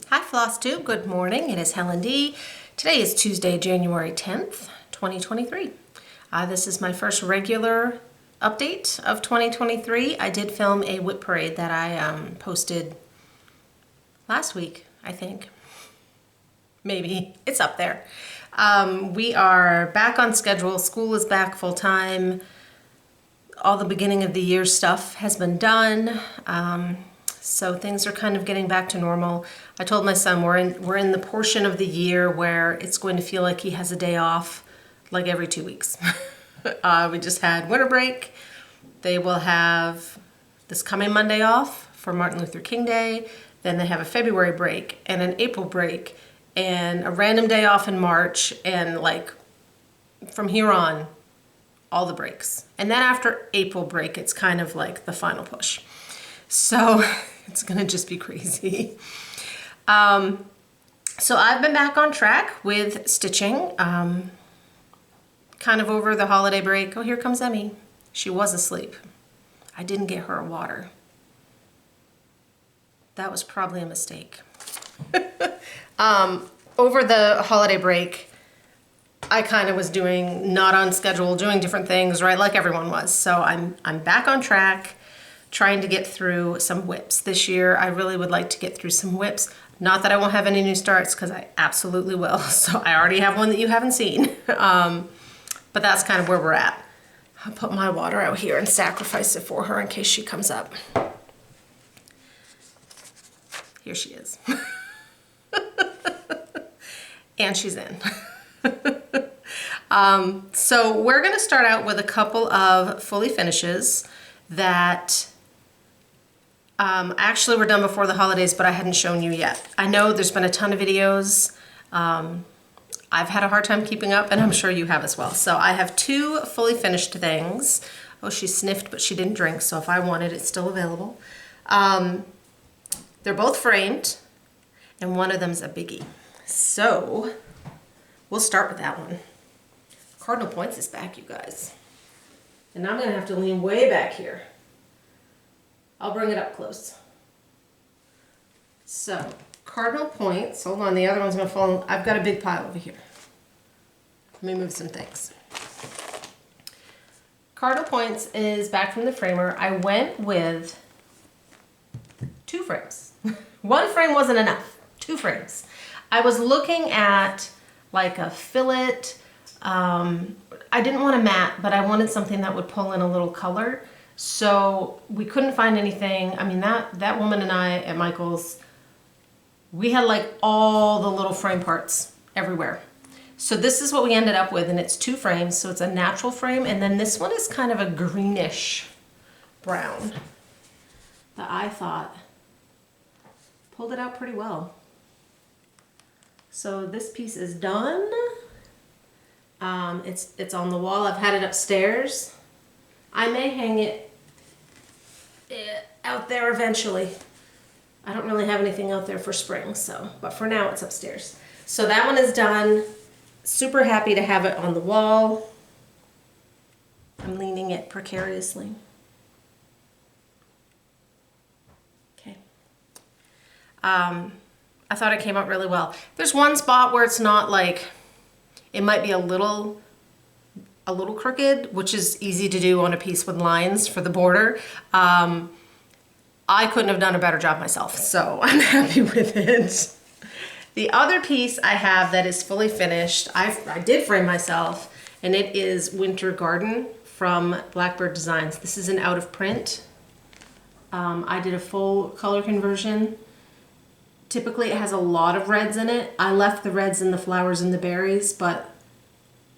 Hi Flosstube, good morning. It is Helen D. Today is Tuesday, January 10th, 2023. This is my first regular update of 2023. I did film a whip parade that I posted last week, I think. Maybe. It's up there. We are back on schedule. School is back full time. All the beginning of the year stuff has been done. So things are kind of getting back to normal. I told my son we're in the portion of the year where it's going to feel like he has a day off like every 2 weeks. We just had winter break. They will have this coming Monday off for Martin Luther King Day. Then they have a February break and an April break and a random day off in March, and like from here on, all the breaks. And then after April break, it's kind of like the final push. So it's gonna just be crazy. So I've been back on track with stitching, kind of over the holiday break. Oh, here comes Emmy. She was asleep. I didn't get her a water. That was probably a mistake. Over the holiday break, I kind of was doing not on schedule, doing different things, right? Like everyone was. So I'm back on track, trying to get through some whips. This year, I really would like to get through some whips. Not that I won't have any new starts, because I absolutely will. So I already have one that you haven't seen. But that's kind of where we're at. I'll put my water out here and sacrifice it for her in case she comes up. Here she is. And she's in. So we're gonna start out with a couple of fully finishes that actually were done before the holidays, but I hadn't shown you yet. I know there's been a ton of videos. I've had a hard time keeping up, and I'm sure you have as well. So I have two fully finished things. Oh, she sniffed, but she didn't drink, so if I want it, it's still available. They're both framed, and one of them's a biggie. So we'll start with that one. Cardinal Points is back, you guys. And I'm gonna have to lean way back here. I'll bring it up close. So, Cardinal Points, hold on, the other one's gonna fall. I've got a big pile over here. Let me move some things. Cardinal Points is back from the framer. I went with 2 frames. One frame wasn't enough, 2 frames. I was looking at like a fillet. I didn't want a matte, but I wanted something that would pull in a little color. So we couldn't find anything. I mean, that woman and I at Michael's, we had like all the little frame parts everywhere. So this is what we ended up with, and it's 2 frames. So it's a natural frame, and then this one is kind of a greenish brown that I thought pulled it out pretty well. So this piece is done. It's on the wall. I've had it upstairs. I may hang it out there eventually. I don't really have anything out there for spring, but for now it's upstairs. So that one is done. Super happy to have it on the wall. I'm leaning it precariously. Okay. I thought it came out really well. There's one spot where it's not like, it might be a little crooked, which is easy to do on a piece with lines for the border. I couldn't have done a better job myself, so I'm happy with it. The other piece I have that is fully finished, I did frame myself, and it is Winter Garden from Blackbird Designs. This is an out of print. I did a full color conversion. Typically it has a lot of reds in it. I left the reds in the flowers and the berries, but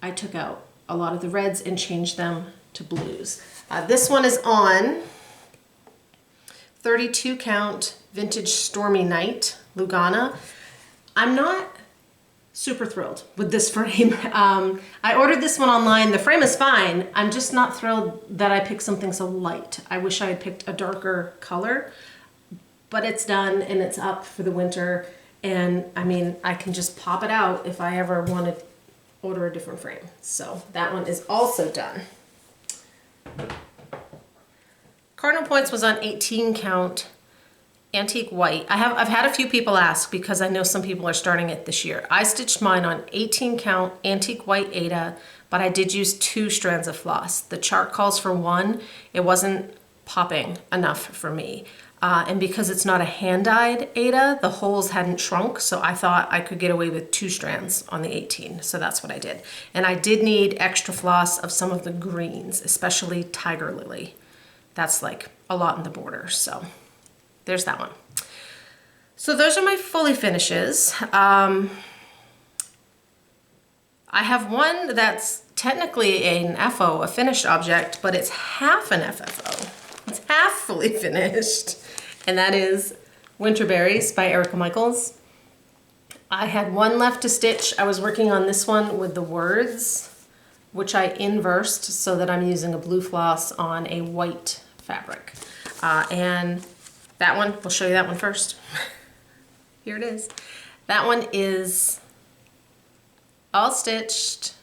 I took out a lot of the reds and changed them to blues. This one is on 32 count Vintage Stormy Night Lugana. I'm not super thrilled with this frame. I ordered this one online. The frame is fine. I'm just not thrilled that I picked something so light. I wish I had picked a darker color. But it's done and it's up for the winter, and I mean, I can just pop it out if I ever want to order a different frame. So that one is also done. Cardinal Points was on 18 count, antique white. I've had a few people ask because I know some people are starting it this year. I stitched mine on 18 count antique white Aida, but I did use 2 strands of floss. The chart calls for 1. It wasn't popping enough for me. And because it's not a hand-dyed Aida, the holes hadn't shrunk, so I thought I could get away with 2 strands on the 18, so that's what I did. And I did need extra floss of some of the greens, especially Tiger Lily. That's like a lot in the border, so there's that one. So those are my fully finishes. I have one that's technically an FO, a finished object, but it's half an FFO. It's half fully finished. And that is Winterberries by Erica Michaels. I had one left to stitch. I was working on this one with the words, which I inversed so that I'm using a blue floss on a white fabric. And that one, we'll show you that one first. Here it is. That one is all stitched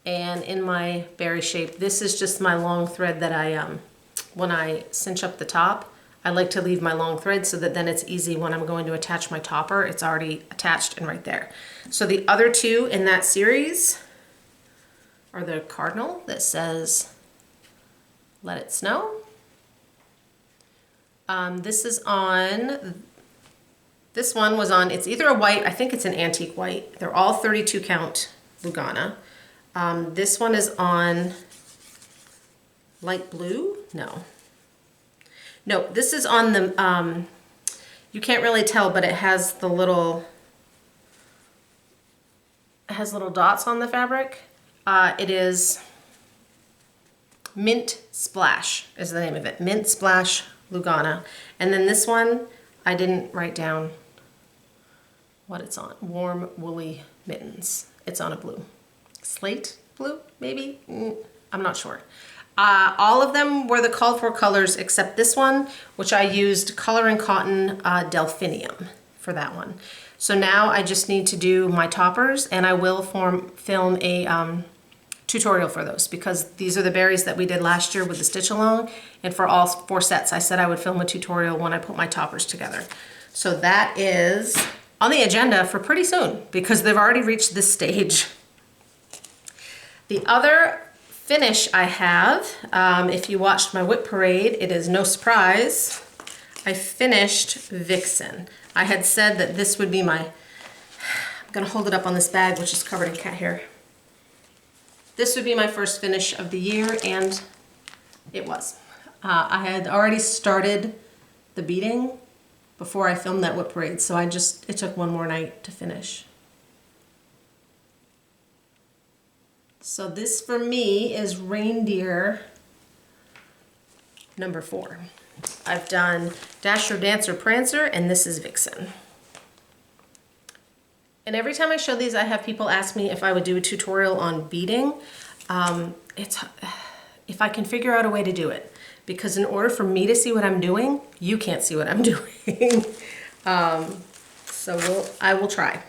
and in my berry shape. This is just my long thread that I, when I cinch up the top, I like to leave my long thread so that then it's easy when I'm going to attach my topper. It's already attached and right there. So the other 2 in that series are the cardinal that says, "Let it snow." This is on, this one was on, it's either a white, I think it's an antique white. They're all 32 count Lugana. This one is on light blue? No, this is on the, you can't really tell, but it has the little, it has little dots on the fabric. It is Mint Splash is the name of it. Mint Splash Lugana. And then this one, I didn't write down what it's on. Warm Woolly Mittens. It's on a blue. Slate blue, maybe? I'm not sure. All of them were the called for colors except this one, which I used Color and Cotton Delphinium for that one. So now I just need to do my toppers, and I will film a tutorial for those because these are the berries that we did last year with the stitch along, and for all 4 sets I said I would film a tutorial when I put my toppers together. So that is on the agenda for pretty soon because they've already reached this stage. The other finish I have, if you watched my whip parade, it is no surprise, I finished Vixen. I had said that this would be my, I'm gonna hold it up on this bag which is covered in cat hair. This would be my first finish of the year, and it was. I had already started the beading before I filmed that whip parade, so it took one more night to finish. So this for me is Reindeer number 4. I've done Dasher, Dancer, Prancer, and this is Vixen. And every time I show these, I have people ask me if I would do a tutorial on beading. If I can figure out a way to do it, because in order for me to see what I'm doing, you can't see what I'm doing. I will try.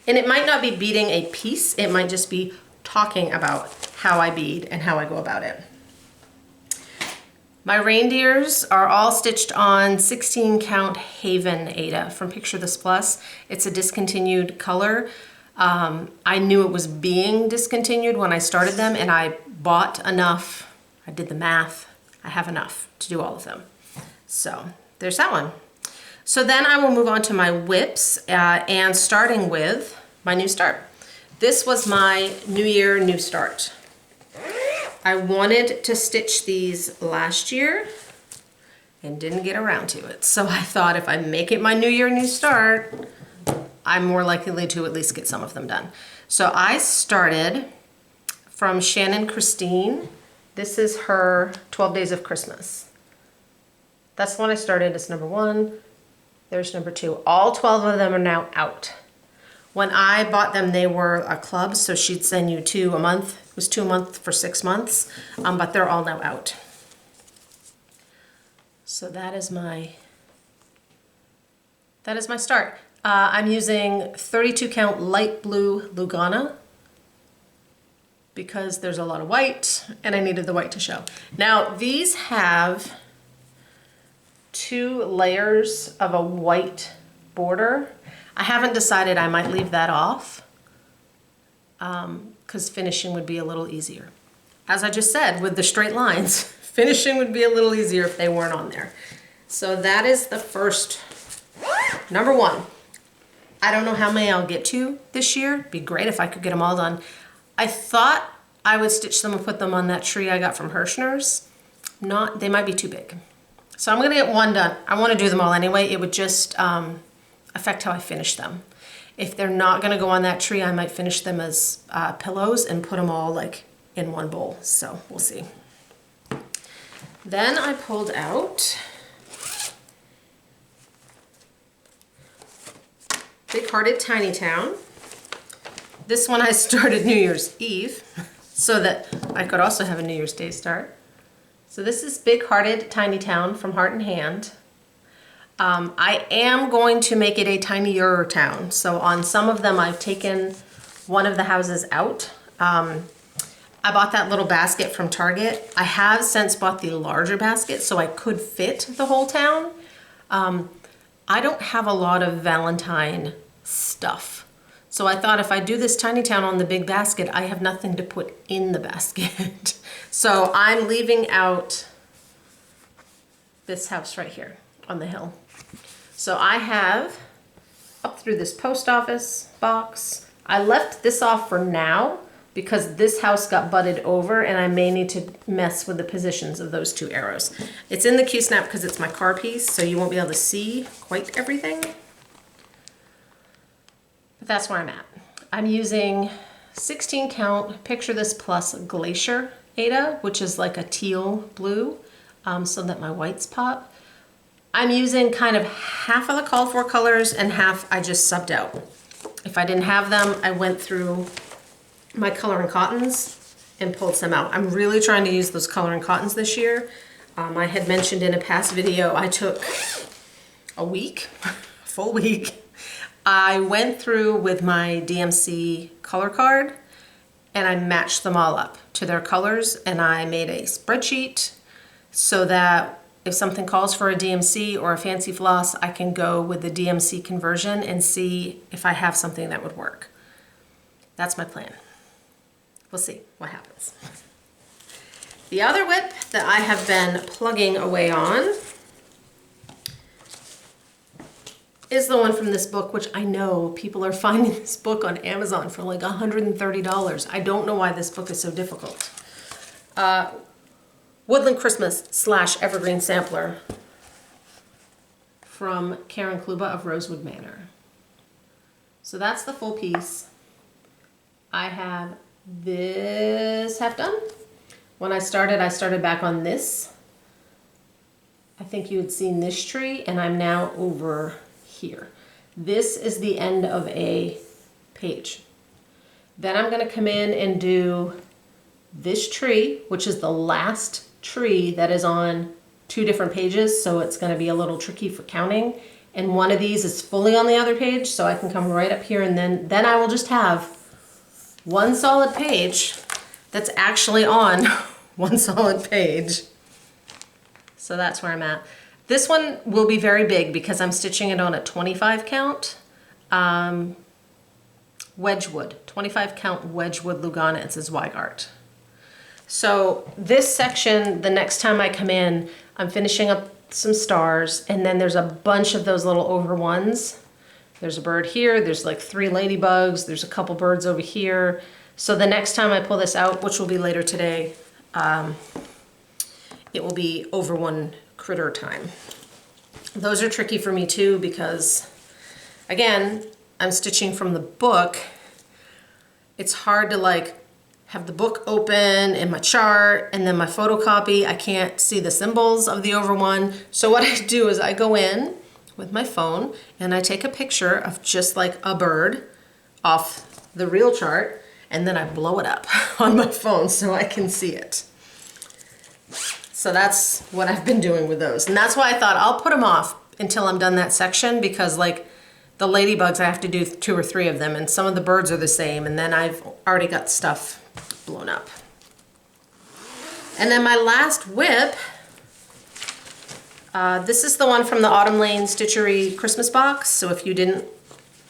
And it might not be beading a piece, it might just be talking about how I bead and how I go about it. My reindeers are all stitched on 16 count Haven Aida from Picture This Plus. It's a discontinued color. I knew it was being discontinued when I started them, and I bought enough. I did the math. I have enough to do all of them. So there's that one. So then I will move on to my whips, and starting with my new start. This was my New Year, New Start. I wanted to stitch these last year and didn't get around to it. So I thought if I make it my New Year, New Start, I'm more likely to at least get some of them done. So I started from Shannon Christine. This is her 12 Days of Christmas. That's the one I started. It's number 1. There's number 2. All 12 of them are now out. When I bought them, they were a club, so she'd send you 2 a month. It was 2 a month for 6 months, but they're all now out. So that is my start. I'm using 32 count light blue Lugana because there's a lot of white and I needed the white to show. Now these have 2 layers of a white border. I haven't decided, I might leave that off because finishing would be a little easier. As I just said, with the straight lines, finishing would be a little easier if they weren't on there. So that is the first, number 1. I don't know how many I'll get to this year. It'd be great if I could get them all done. I thought I would stitch them and put them on that tree I got from Hirschner's. They might be too big. So I'm gonna get 1 done. I wanna do them all anyway. It would just affect how I finish them. If they're not gonna go on that tree, I might finish them as pillows and put them all like in one bowl. So we'll see. Then I pulled out Big Hearted Tiny Town. This one I started New Year's Eve so that I could also have a New Year's Day start. So this is Big Hearted Tiny Town from Heart and Hand. I am going to make it a tinier town. So on some of them I've taken one of the houses out. I bought that little basket from Target. I have since bought the larger basket so I could fit the whole town. I don't have a lot of Valentine stuff. So I thought if I do this tiny town on the big basket, I have nothing to put in the basket. So I'm leaving out this house right here on the hill. So I have up through this post office box. I left this off for now because this house got butted over and I may need to mess with the positions of those 2 arrows. It's in the Q-snap because it's my car piece, so you won't be able to see quite everything. But that's where I'm at. I'm using 16 count Picture This Plus Glacier Ada, which is like a teal blue, so that my whites pop. I'm using kind of half of the called for colors and half I just subbed out. If I didn't have them, I went through my color and cottons and pulled some out. I'm really trying to use those color and cottons this year. I had mentioned in a past video, I took a week, a full week. I went through with my DMC color card and I matched them all up to their colors, and I made a spreadsheet so that if something calls for a DMC or a fancy floss, I can go with the DMC conversion and see if I have something that would work. That's my plan. We'll see what happens. The other whip that I have been plugging away on is the one from this book, which I know people are finding this book on Amazon for like $130. I don't know why this book is so difficult. Woodland Christmas / Evergreen Sampler from Karen Kluba of Rosewood Manor. So that's the full piece. I have this half done. When I started back on this. I think you had seen this tree, and I'm now over here. This is the end of a page. Then I'm going to come in and do this tree, which is the last tree that is on 2 different pages, so it's going to be a little tricky for counting. And one of these is fully on the other page, so I can come right up here, and then I will just have one solid page that's actually on one solid page. So that's where I'm at. This one will be very big because I'm stitching it on a 25 count Wedgwood, 25 count Wedgwood Lugana. It says Weigart. So this section, the next time I come in, I'm finishing up some stars, and then there's a bunch of those little over ones. There's a bird here, there's like 3 ladybugs, there's a couple birds over here. So the next time I pull this out, which will be later today, it will be over 1 critter time. Those are tricky for me too because, again, I'm stitching from the book. It's hard to like have the book open and my chart and then my photocopy. I can't see the symbols of the over one. So what I do is I go in with my phone and I take a picture of just like a bird off the real chart, and then I blow it up on my phone so I can see it. So that's what I've been doing with those. And that's why I thought I'll put them off until I'm done that section, because like the ladybugs, I have to do 2 or 3 of them, and some of the birds are the same, and then I've already got stuff blown up. And then my last whip, This is the one from the Autumn Lane Stitchery Christmas box. So if you didn't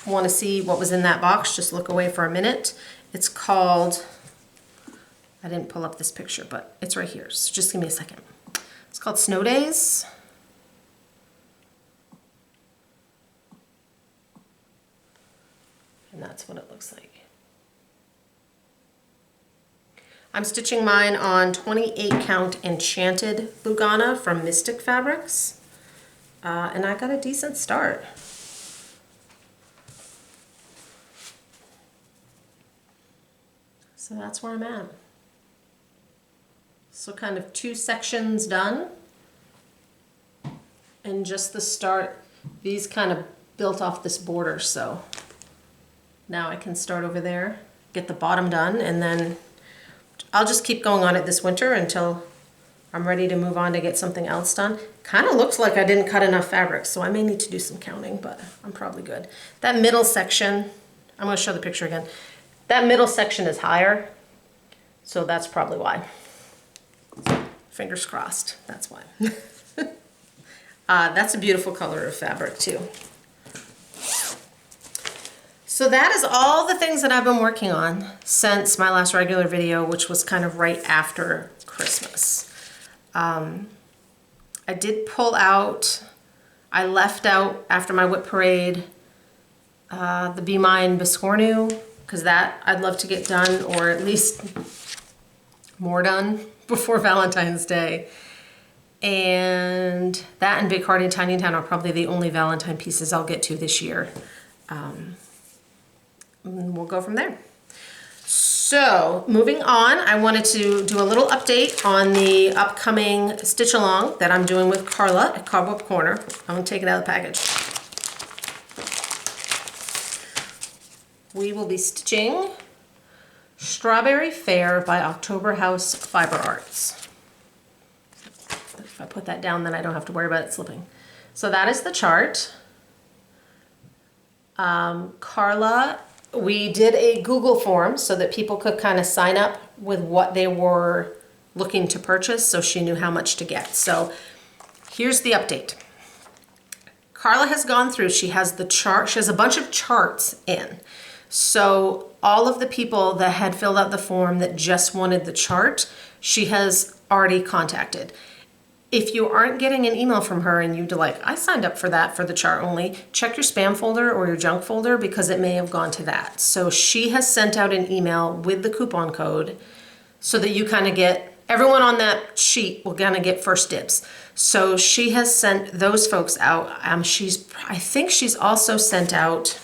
want to see what was in that box, just look away for a minute. It's called, I didn't pull up this picture, but it's right here. So just give me a second. It's called Snow Days. And that's what it looks like. I'm stitching mine on 28 count Enchanted Lugana from Mystic Fabrics. And I got a decent start. So that's where I'm at. So kind of 2 sections done. And just the start, these kind of built off this border, so now I can start over there, get the bottom done, and then I'll just keep going on it this winter until I'm ready to move on to get something else done. Kind of looks like I didn't cut enough fabric, so I may need to do some counting, but I'm probably good. That middle section, I'm going to show the picture again. That middle section is higher, so that's probably why. Fingers crossed, that's why. That's a beautiful color of fabric too. So that is all the things that I've been working on since my last regular video, which was kind of right after Christmas. I did pull out, I left out after my whip parade, the Be Mine Biscornu, because that I'd love to get done, or at least more done before Valentine's Day. And that and Big Hearty Tiny Town are probably the only Valentine pieces I'll get to this year. We'll go from there. So moving on, I wanted to do a little update on the upcoming stitch along that I'm doing with Carla at Cobweb Corner. I'm gonna take it out of the package. We will be stitching Strawberry Fair by October House Fiber Arts. If I put that down, then I don't have to worry about it slipping. So that is the chart. Carla, we did a Google form so that people could kind of sign up with what they were looking to purchase, so she knew how much to get. So here's the update. Carla has gone through, she has the chart, she has a bunch of charts in. So all of the people that had filled out the form that just wanted the chart, she has already contacted. If you aren't getting an email from her and you'd like, I signed up for that for the chart only, check your spam folder or your junk folder because it may have gone to that. So she has sent out an email with the coupon code so that you kind of get, everyone on that sheet will kind of get first dibs. So she has sent those folks out. I think she's also sent out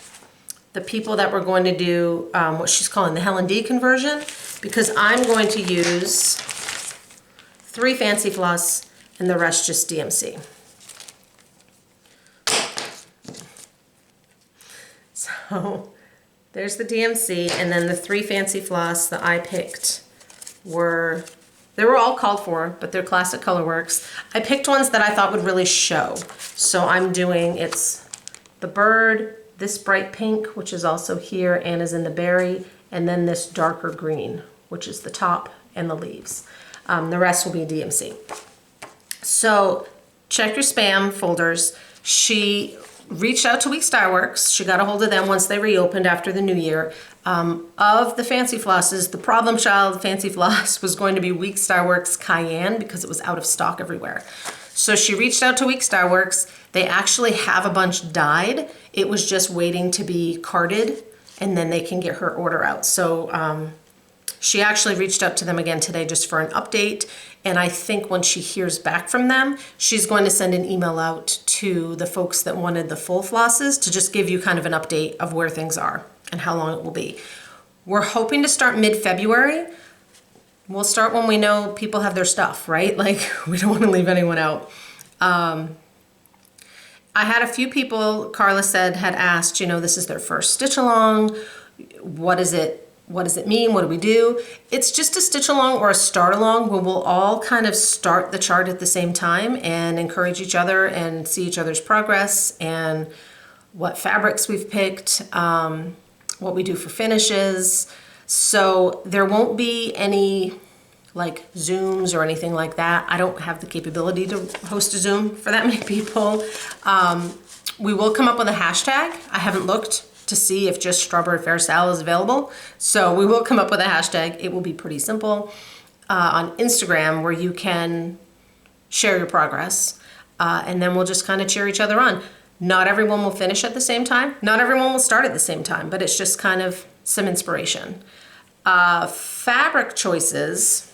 the people that were going to do what she's calling the Helen D conversion, because I'm going to use 3 Fancy Floss and the rest just DMC. So there's the DMC, and then the 3 Fancy Floss that I picked they were all called for, but they're classic Colorworks. I picked ones that I thought would really show. So I'm doing, it's the bird, this bright pink, which is also here and is in the berry, and then this darker green, which is the top and the leaves. The rest will be DMC. So check your spam folders. She reached out to Week Star Works. She got a hold of them once they reopened after the new year. Of the Fancy Flosses, the problem child Fancy Floss was going to be Week Star Works Cayenne because it was out of stock everywhere. So she reached out to Week Star Works. They actually have a bunch dyed. It was just waiting to be carded, and then they can get her order out. So she actually reached out to them again today just for an update. And I think when she hears back from them, she's going to send an email out to the folks that wanted the full flosses to just give you kind of an update of where things are and how long it will be. We're hoping to start mid-February. We'll start when we know people have their stuff, right? Like, we don't want to leave anyone out. I had a few people, Carla said, had asked, you know, this is their first stitch along. What is it? What does it mean? What do we do? It's just a stitch along or a start along where we'll all kind of start the chart at the same time and encourage each other and see each other's progress and what fabrics we've picked, what we do for finishes. So there won't be any like Zooms or anything like that. I don't have the capability to host a Zoom for that many people. We will come up with a hashtag. I haven't looked to see if just Strawberry Fair Sal is available. So we will come up with a hashtag. It will be pretty simple on Instagram, where you can share your progress. And then we'll just kind of cheer each other on. Not everyone will finish at the same time. Not everyone will start at the same time, but it's just kind of some inspiration. Fabric choices.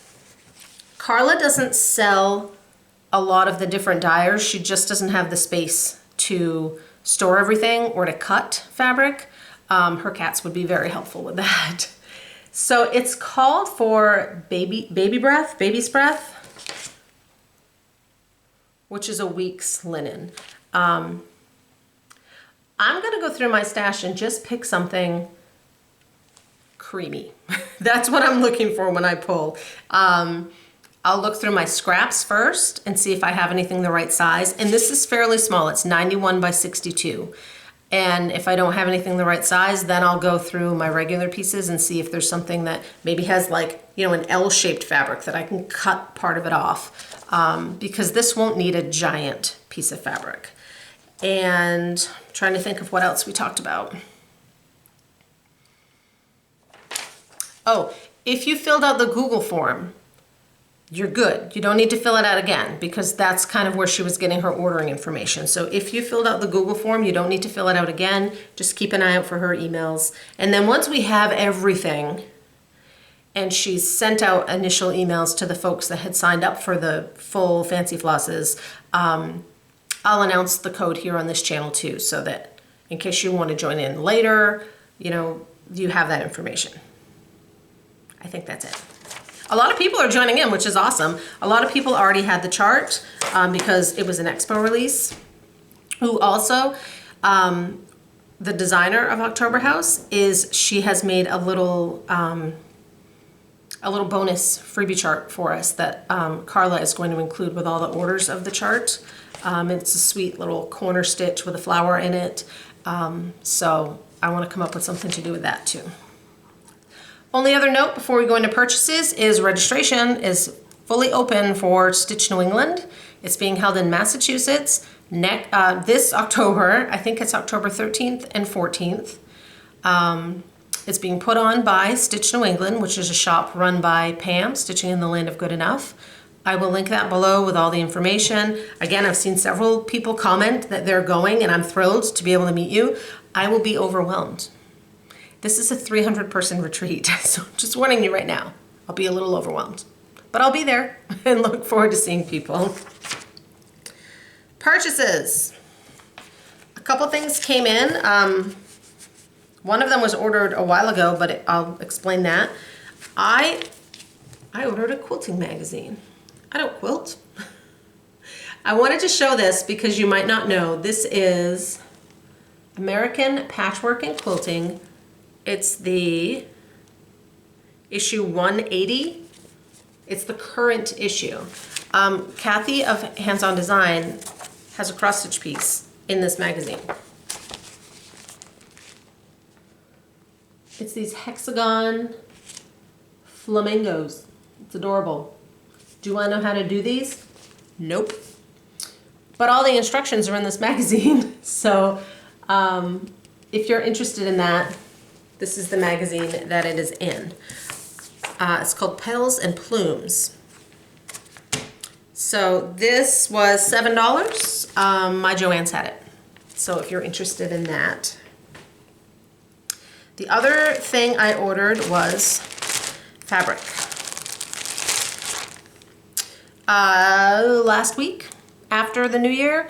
Carla doesn't sell a lot of the different dyers. She just doesn't have the space to store everything or to cut fabric. Her cats would be very helpful with that. So it's called for baby's breath, which is a week's linen. I'm gonna go through my stash and just pick something creamy. That's what I'm looking for when I pull. I'll look through my scraps first and see if I have anything the right size. And this is fairly small, it's 91 by 62. And if I don't have anything the right size, then I'll go through my regular pieces and see if there's something that maybe has like, you know, an L-shaped fabric that I can cut part of it off. Because this won't need a giant piece of fabric. And I'm trying to think of what else we talked about. Oh, if you filled out the Google form, you're good. You don't need to fill it out again, because that's kind of where she was getting her ordering information. So if you filled out the Google form, you don't need to fill it out again. Just keep an eye out for her emails. And then once we have everything, and she's sent out initial emails to the folks that had signed up for the full Fancy Flosses, I'll announce the code here on this channel too, so that in case you want to join in later, you know, you have that information. I think that's it. A lot of people are joining in, which is awesome. A lot of people already had the chart because it was an expo release. Who also, the designer of October House, she has made a little bonus freebie chart for us that Carla is going to include with all the orders of the chart. It's a sweet little corner stitch with a flower in it. So I want to come up with something to do with that too. Only other note before we go into purchases is registration is fully open for Stitch New England. It's being held in Massachusetts this October. I think it's October 13th and 14th. It's being put on by Stitch New England, which is a shop run by Pam, Stitching in the Land of Good Enough. I will link that below with all the information. Again, I've seen several people comment that they're going, and I'm thrilled to be able to meet you. I will be overwhelmed. This is a 300-person retreat, so just warning you right now. I'll be a little overwhelmed, but I'll be there and look forward to seeing people. Purchases. A couple things came in. One of them was ordered a while ago, but I'll explain that. I ordered a quilting magazine. I don't quilt. I wanted to show this because you might not know. This is American Patchwork and Quilting. It's the issue 180. It's the current issue. Kathy of Hands On Design has a cross stitch piece in this magazine. It's these hexagon flamingos. It's adorable. Do I know how to do these? Nope. But all the instructions are in this magazine. So if you're interested in that, this is the magazine that it is in. It's called Petals and Plumes. So this was $7. My Joann's had it. So if you're interested in that. The other thing I ordered was fabric. Last week, after the new year,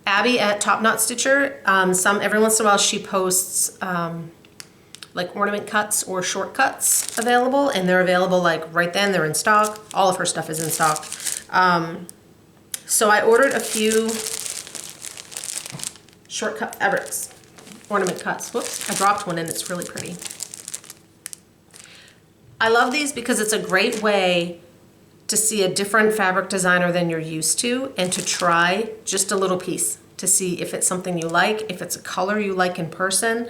Abby at Top Knot Stitcher, every once in a while she posts like ornament cuts or shortcuts available, and they're available like right then, they're in stock. All of her stuff is in stock. So I ordered a few shortcut fabrics, ornament cuts. Whoops, I dropped one and it's really pretty. I love these because it's a great way to see a different fabric designer than you're used to, and to try just a little piece to see if it's something you like, if it's a color you like in person.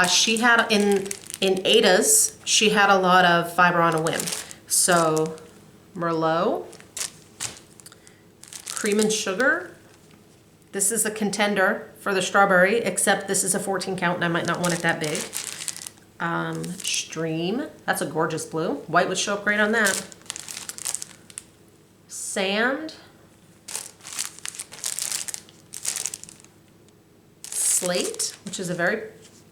She had in Ada's, she had a lot of fiber on a whim. So Merlot, Cream and Sugar. This is a contender for the strawberry, except this is a 14 count and I might not want it that big. Stream, that's a gorgeous blue. White would show up great on that. Sand. Slate, which is a very,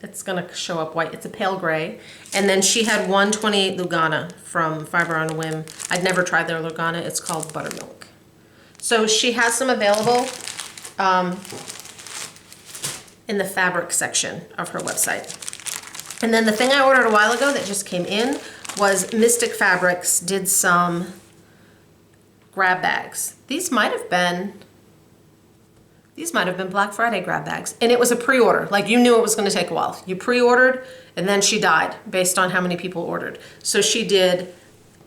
it's gonna show up white. It's a pale gray. And then she had 128 Lugana from Fiber on a Whim. I'd never tried their Lugana. It's called Buttermilk. So she has some available in the fabric section of her website. And then the thing I ordered a while ago that just came in was Mystic Fabrics did some grab bags. These might have been Black Friday grab bags. And it was a pre-order. Like, you knew it was gonna take a while. You pre-ordered and then she died based on how many people ordered. So she did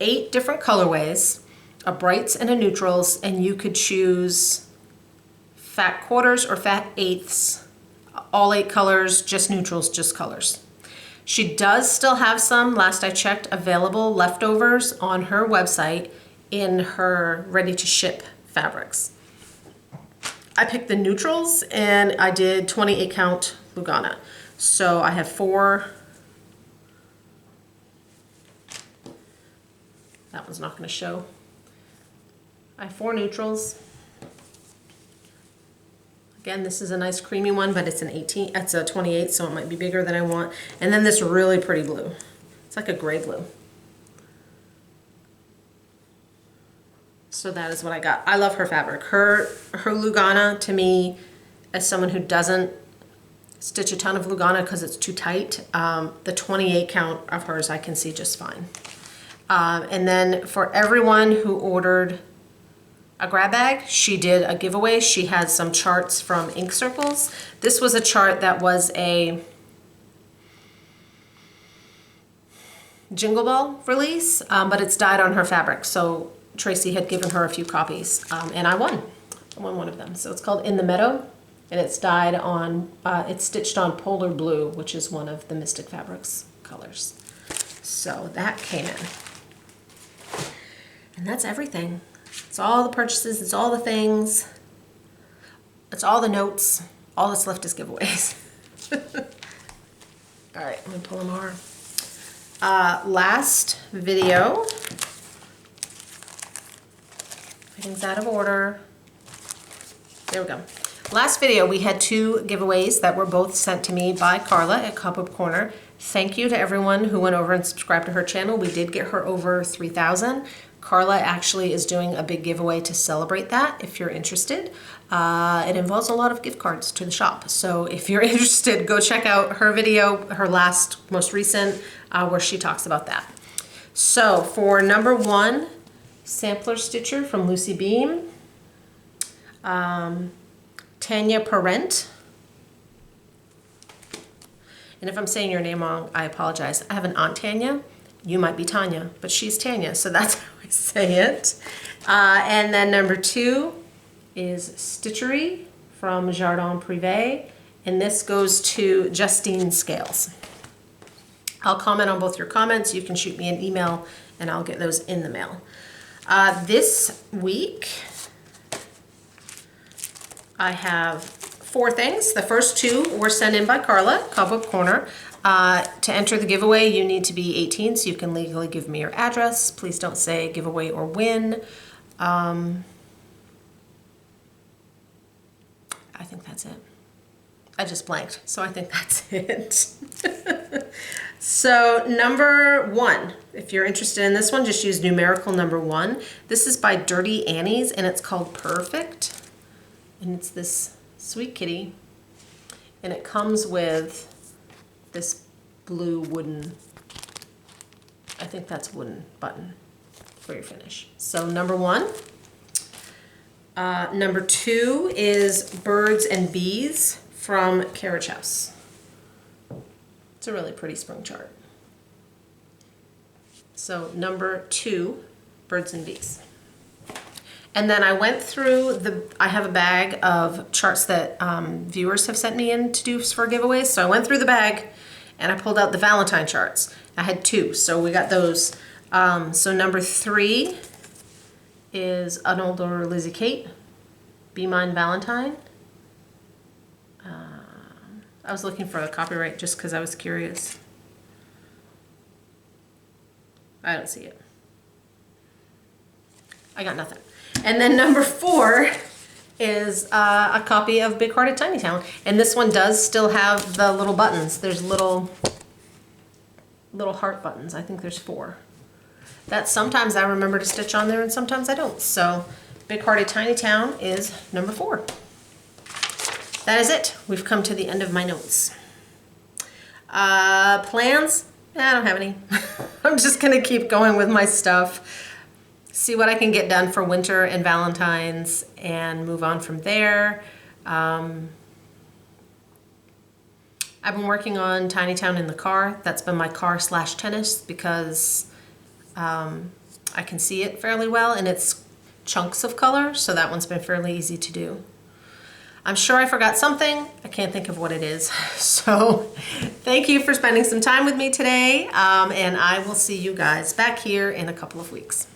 8 different colorways, a brights and a neutrals, and you could choose fat quarters or fat eighths. All 8 colors, just neutrals, just colors. She does still have some, last I checked, available leftovers on her website in her ready to ship fabrics. I picked the neutrals and I did 28 count Lugana. So I have 4. That one's not going to show. I have 4 neutrals. Again, this is a nice creamy one, but it's an 18, it's a 28, so it might be bigger than I want. And then this really pretty blue. It's like a gray blue. So that is what I got. I love her fabric. Her Lugana, to me, as someone who doesn't stitch a ton of Lugana because it's too tight, the 28 count of hers I can see just fine. And then for everyone who ordered a grab bag, she did a giveaway. She had some charts from Ink Circles. This was a chart that was a Jingle Ball release, but it's dyed on her fabric. So Tracy had given her a few copies, and I won. I won one of them. So it's called In the Meadow, and it's dyed on, it's stitched on Polar Blue, which is one of the Mystic Fabrics colors. So that came in. And that's everything. It's all the purchases, it's all the things, it's all the notes, all that's left is giveaways. All right, let me pull them more. Last video, everything's out of order. There we go. Last video, we had 2 giveaways that were both sent to me by Carla at Cobweb Corner. Thank you to everyone who went over and subscribed to her channel. We did get her over 3,000. Carla actually is doing a big giveaway to celebrate that if you're interested. It involves a lot of gift cards to the shop. So if you're interested, go check out her video, her most recent, where she talks about that. So for number 1, Sampler Stitcher from Lucy Beam. Tanya Parent. And if I'm saying your name wrong, I apologize. I have an Aunt Tanya. You might be Tanya, but she's Tanya, so that's how I say it. And then number 2 is Stitchery from Jardin Privé, and this goes to Justine Scales. I'll comment on both your comments. You can shoot me an email, and I'll get those in the mail. This week, I have 4 things. The first 2 were sent in by Carla, Cobweb Corner. To enter the giveaway, you need to be 18, so you can legally give me your address. Please don't say giveaway or win. I think that's it. I just blanked, so I think that's it. So number 1, if you're interested in this one, just use numerical number 1. This is by Dirty Annie's, and it's called Perfect. And it's this sweet kitty, and it comes with this blue wooden, I think that's wooden button for your finish. So number 1. Number 2 is Birds and Bees from Carriage House. It's a really pretty spring chart. So number 2, Birds and Bees. And then I went through I have a bag of charts that viewers have sent me in to do for giveaways. So I went through the bag and I pulled out the Valentine charts. I had 2, so we got those. So number 3 is An Older Lizzie Kate, Be Mine Valentine. I was looking for a copyright just because I was curious. I don't see it. I got nothing. And then number 4 is a copy of Big Hearted Tiny Town. And this one does still have the little buttons. There's little heart buttons. I think there's 4. That sometimes I remember to stitch on there and sometimes I don't. So Big Hearted Tiny Town is number 4. That is it. We've come to the end of my notes. Plans? I don't have any. I'm just gonna keep going with my stuff. See what I can get done for winter and Valentine's and move on from there. I've been working on Tiny Town in the car. That's been my car/tennis because I can see it fairly well and it's chunks of color, so that one's been fairly easy to do. I'm sure I forgot something. I can't think of what it is. So thank you for spending some time with me today, and I will see you guys back here in a couple of weeks.